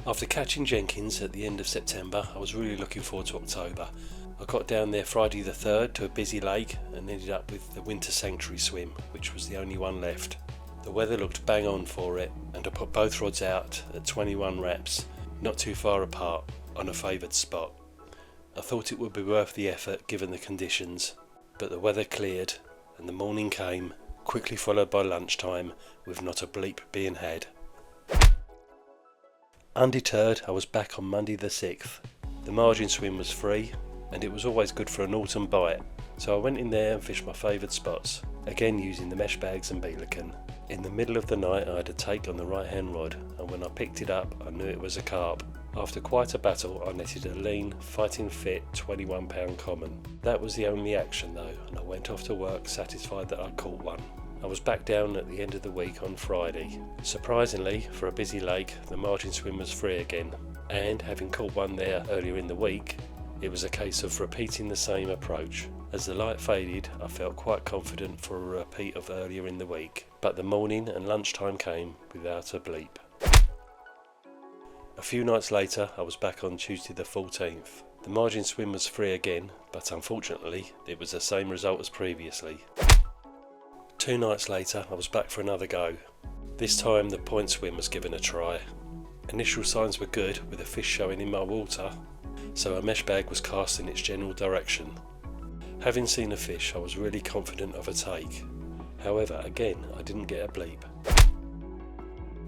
After catching Jenkins at the end of September, I was really looking forward to October. I got down there Friday the 3rd to a busy lake and ended up with the Winter Sanctuary swim, which was the only one left. The weather looked bang on for it, and I put both rods out at 21 reps, not too far apart, on a favoured spot. I thought it would be worth the effort given the conditions, but the weather cleared and the morning came, quickly followed by lunchtime, with not a bleep being had. Undeterred, I was back on Monday the 6th. The margin swim was free, and it was always good for an autumn bite, so I went in there and fished my favoured spots, again using the mesh bags and beelican. In the middle of the night I had a take on the right hand rod, and when I picked it up I knew it was a carp. After quite a battle I netted a lean, fighting fit 21 pound common. That was the only action though, and I went off to work satisfied that I'd caught one. I was back down at the end of the week on Friday. Surprisingly, for a busy lake, the margin swim was free again, and having caught one there earlier in the week, it was a case of repeating the same approach. As the light faded, I felt quite confident for a repeat of earlier in the week, but the morning and lunchtime came without a bleep. A few nights later, I was back on Tuesday the 14th. The margin swim was free again, but unfortunately, it was the same result as previously. 2 nights later, I was back for another go. This time, the point swim was given a try. Initial signs were good, with a fish showing in my water, so a mesh bag was cast in its general direction. Having seen a fish, I was really confident of a take. However, again, I didn't get a bleep.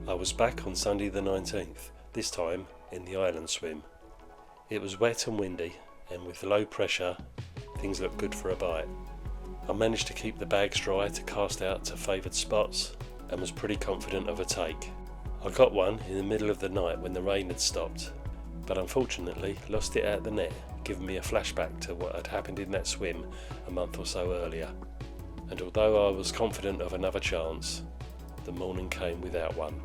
I was back on Sunday the 19th, this time in the island swim. It was wet and windy, and with low pressure, things looked good for a bite. I managed to keep the bags dry to cast out to favoured spots, and was pretty confident of a take. I got one in the middle of the night when the rain had stopped, but unfortunately lost it out the net, giving me a flashback to what had happened in that swim a month or so earlier. And although I was confident of another chance, the morning came without one.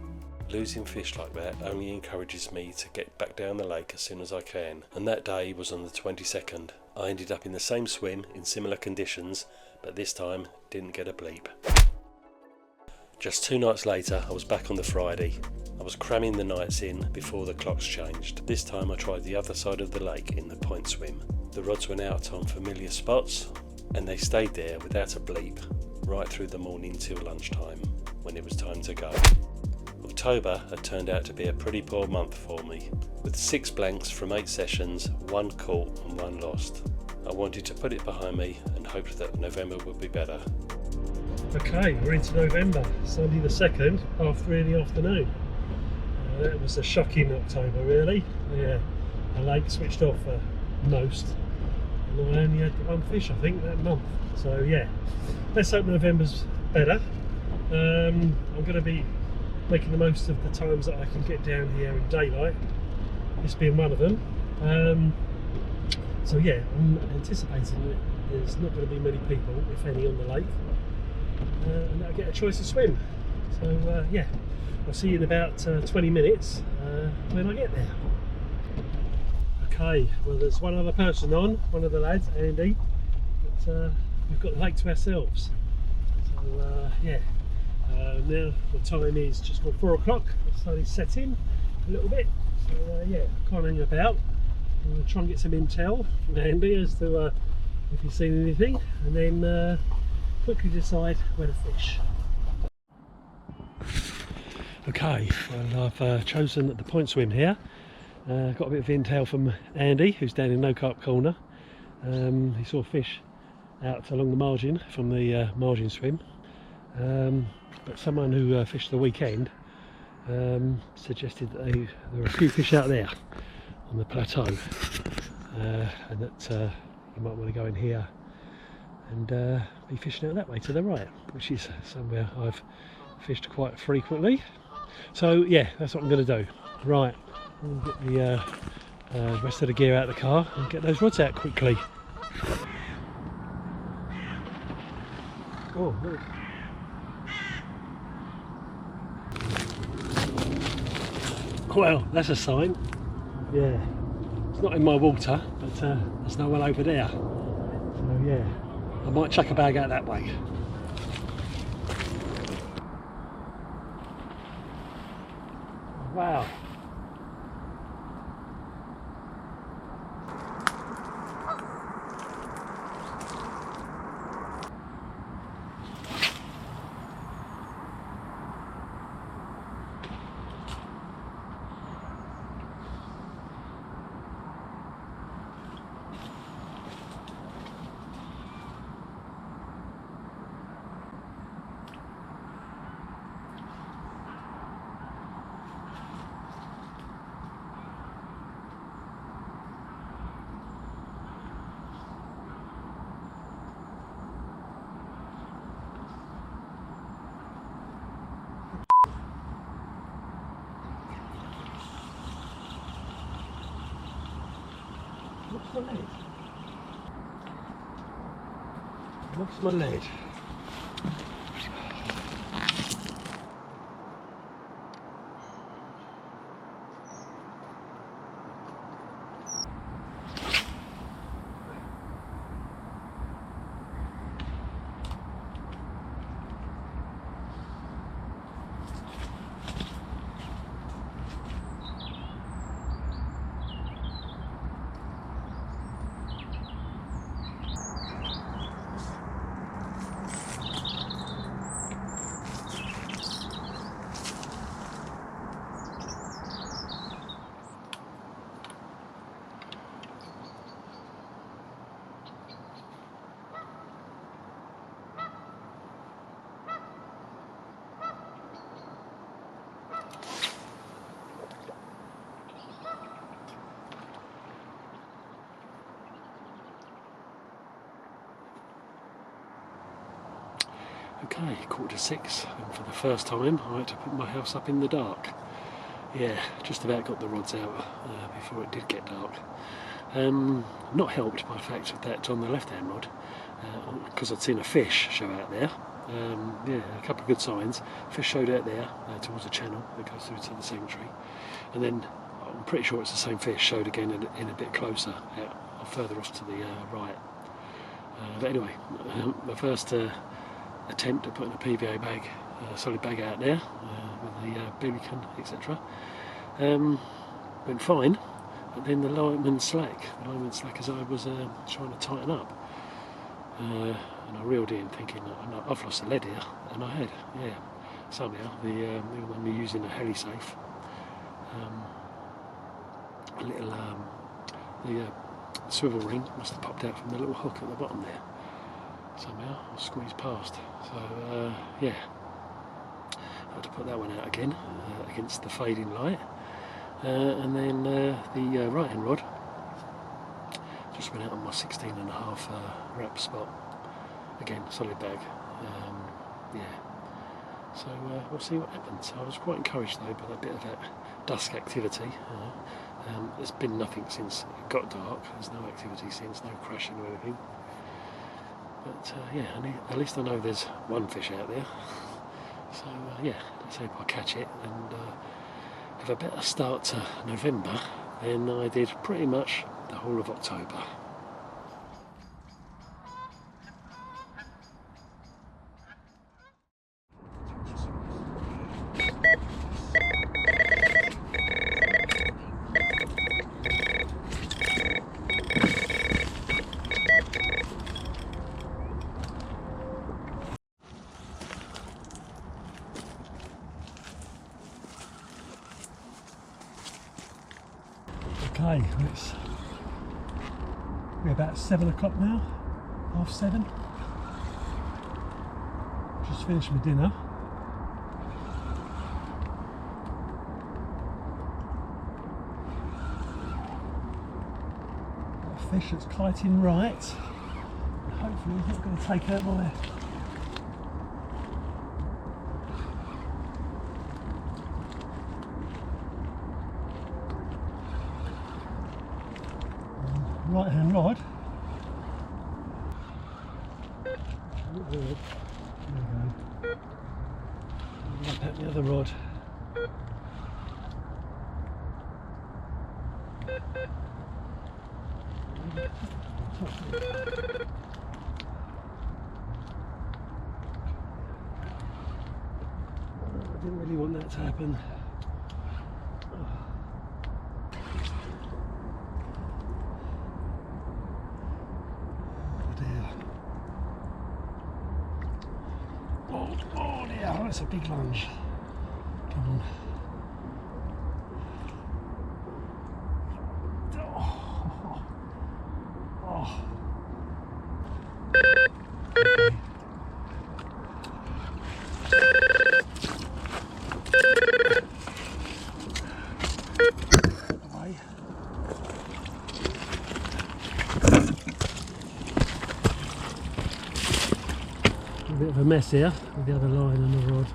Losing fish like that only encourages me to get back down the lake as soon as I can, and that day was on the 22nd. I ended up in the same swim in similar conditions, but this time didn't get a bleep. Just 2 nights later I was back on the Friday. I was cramming the nights in before the clocks changed. This time I tried the other side of the lake in the point swim. The rods went out on familiar spots, and they stayed there without a bleep right through the morning till lunchtime, when it was time to go. October had turned out to be a pretty poor month for me, with 6 blanks from 8 sessions, 1 caught and 1 lost. I wanted to put it behind me and hoped that November would be better. Okay, we're into November, Sunday the 2nd, 3:30 in the afternoon. That was a shocking October really. Yeah, the lake switched off for most, and I only had 1 fish I think that month. So yeah, let's hope November's better. I'm going to be making the most of the times that I can get down here in daylight, this being one of them. So yeah, I'm anticipating that there's not going to be many people, if any, on the lake, and I'll get a choice to swim. So yeah, I'll see you in about 20 minutes when I get there. Okay, well there's one other person on, one of the lads, Andy, but we've got the lake to ourselves. So yeah, now the time is just gone 4 o'clock, the sun is setting a little bit, so yeah, I can't hang about. I'm going to try and get some intel from Andy as to if he's seen anything, and then quickly decide where to fish. Okay, well I've chosen the point swim here. Got a bit of intel from Andy, who's down in No Carp Corner. He saw fish out along the margin from the margin swim, but someone who fished the weekend suggested that there were a few fish out there on the plateau, and that you might want to go in here and be fishing out that way to the right, which is somewhere I've fished quite frequently. So yeah, that's what I'm going to do. Right, I'll get the rest of the gear out of the car and get those rods out quickly. Oh, look. Well, that's a sign. Yeah, it's not in my water, but there's no one over there. So yeah, I might chuck a bag out that way. Wow, Lost my lead. Okay, 5:45, and for the first time I had to put my house up in the dark. Yeah, just about got the rods out before it did get dark. Not helped by the fact that on the left-hand rod, because I'd seen a fish show out there. Yeah, a couple of good signs. Fish showed out there towards the channel that goes through to the sanctuary, and then I'm pretty sure it's the same fish showed again in a bit closer, further off to the right. But anyway, the first attempt at putting a PVA bag, solid bag out there with the beacon, etc. Went fine, but then the line went slack. The line went slack as I was trying to tighten up, and I reeled in thinking I've lost the lead here, and I had, yeah, somehow the one we're using a heli safe, a little the swivel ring must have popped out from the little hook at the bottom there. Somehow I squeezed past, so yeah, I had to put that one out again against the fading light, and then the right hand rod just went out on my 16.5 wrap spot, again solid bag, yeah, so we'll see what happens. I was quite encouraged though by that bit of that dusk activity. There's been nothing since it got dark, there's no activity since, no crashing or anything. But yeah, at least I know there's one fish out there. So yeah, let's hope I catch it and have a better start to November than I did pretty much the whole of October. Okay, we're about 7 o'clock now, 7:30. Just finished my dinner. Got a fish that's kiting right, and hopefully he's not going to take out my right hand rod. There we go. I'll pat the other rod. I didn't really want that to happen. Oh dear, that's a big lunge. Come on. Oh. Away. A bit of a mess here with the other line and the rod.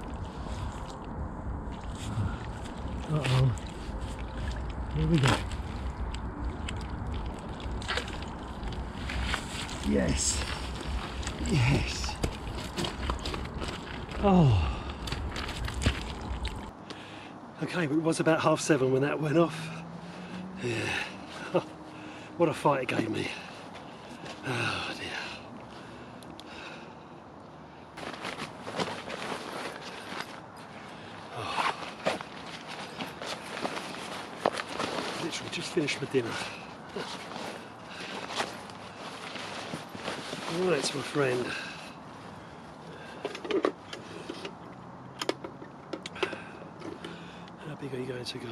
Uh-oh. Here we go. Yes. Yes. Oh. Okay, but it was about 7:30 when that went off. Yeah. Oh, what a fight it gave me. Oh dear. Oh. Literally just finished my dinner. Right, my friend. How big are you going to go?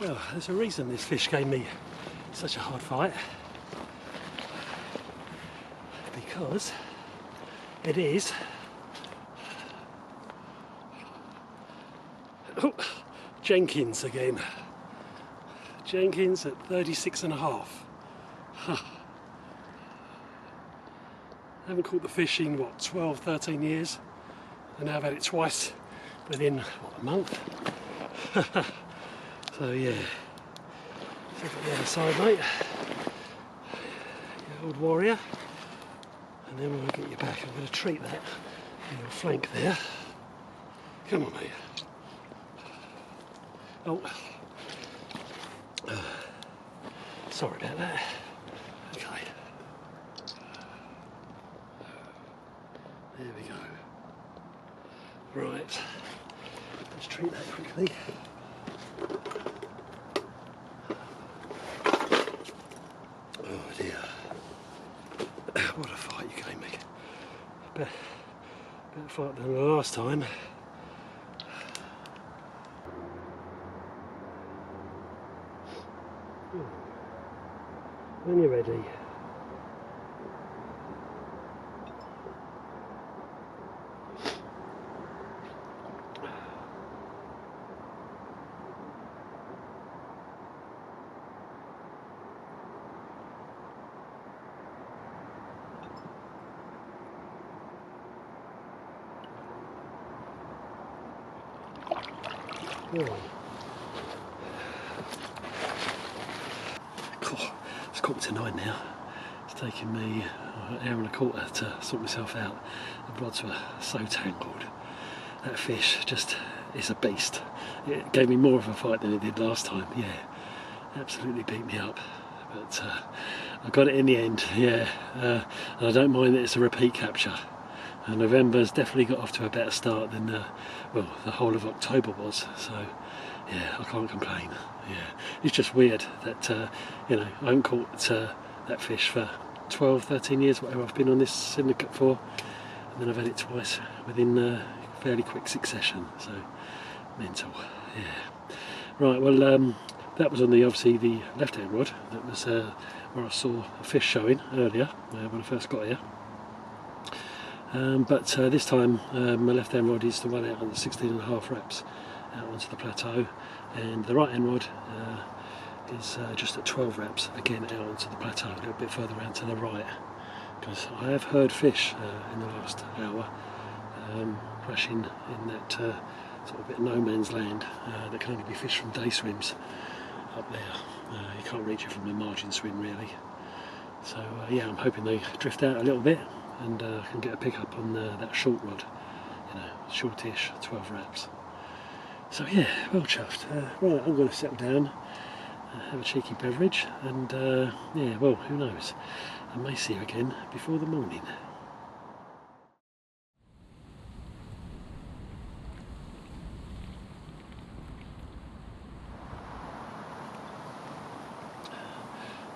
Well, there's a reason this fish gave me such a hard fight. Because it is Jenkins again. Jenkins at 36.5. Huh. I haven't caught the fish in what, 12, 13 years, and now I've had it twice within what, a month. So yeah, look at the other side, mate. Your old warrior, and then when I get you back, I'm going to treat that in your flank there. Come on, mate. Oh, sorry about that. Okay, there we go. Right, let's treat that quickly. Oh dear, what a fight you gave me. Better fight than the last time. When you're ready. Oh. It's 9:15 now. It's taken me an hour and a quarter to sort myself out. The rods were so tangled. That fish just is a beast. It gave me more of a fight than it did last time. Yeah, absolutely beat me up. But I got it in the end. Yeah, and I don't mind that it's a repeat capture. November's definitely got off to a better start than well, the whole of October was. So yeah, I can't complain. Yeah, it's just weird that you know, I haven't caught that fish for 12, 13 years, whatever I've been on this syndicate for, and then I've had it twice within fairly quick succession. So mental. Yeah. Right. Well, that was on the obviously the left-hand rod. That was where I saw a fish showing earlier when I first got here. But this time my left-hand rod is the one out on the 16.5 reps out onto the plateau, and the right-hand rod is just at 12 reps again out onto the plateau, a little bit further around to the right, because I have heard fish in the last hour crashing in that sort of bit no man's land that can only be fished from day swims up there. You can't reach it from the margin swim really. So yeah, I'm hoping they drift out a little bit and can get a pick up on that short rod, you know, shortish, 12 reps. So yeah, well chuffed. Right, I'm going to settle down, have a cheeky beverage, and yeah, well, who knows, I may see you again before the morning.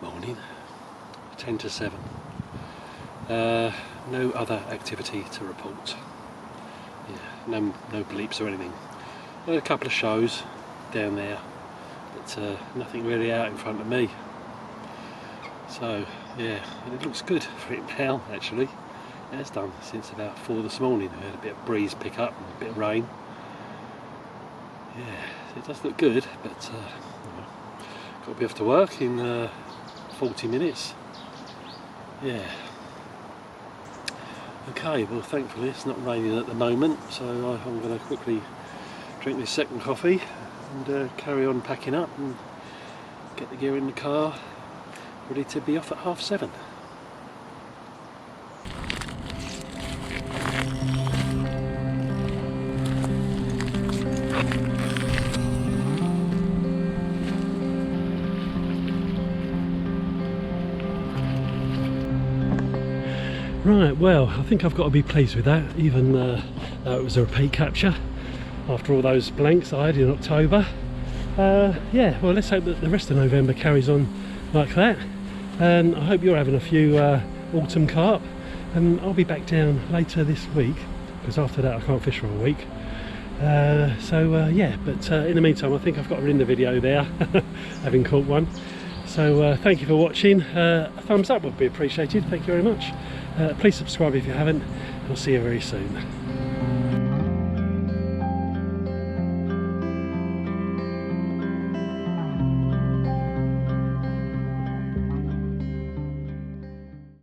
Morning, 10 to 7. No other activity to report. Yeah, no bleeps or anything. A couple of shows down there, but nothing really out in front of me. So Yeah, and it looks good for it now actually. It has done since about 4 this morning. We had a bit of breeze pick up and a bit of rain. Yeah, so it does look good, but got to be off to work in 40 minutes. Yeah. Okay, well thankfully it's not raining at the moment, so I'm going to quickly drink this second coffee and carry on packing up and get the gear in the car, ready to be off at 7:30. Right, well, I think I've got to be pleased with that, even though it was a repeat capture after all those blanks I had in October. Yeah, well, let's hope that the rest of November carries on like that, and I hope you're having a few autumn carp, and I'll be back down later this week, because after that I can't fish for a week. Yeah, but in the meantime I think I've got her in the video there, having caught one. So thank you for watching. A thumbs up would be appreciated, thank you very much. Please subscribe if you haven't, and I'll see you very soon.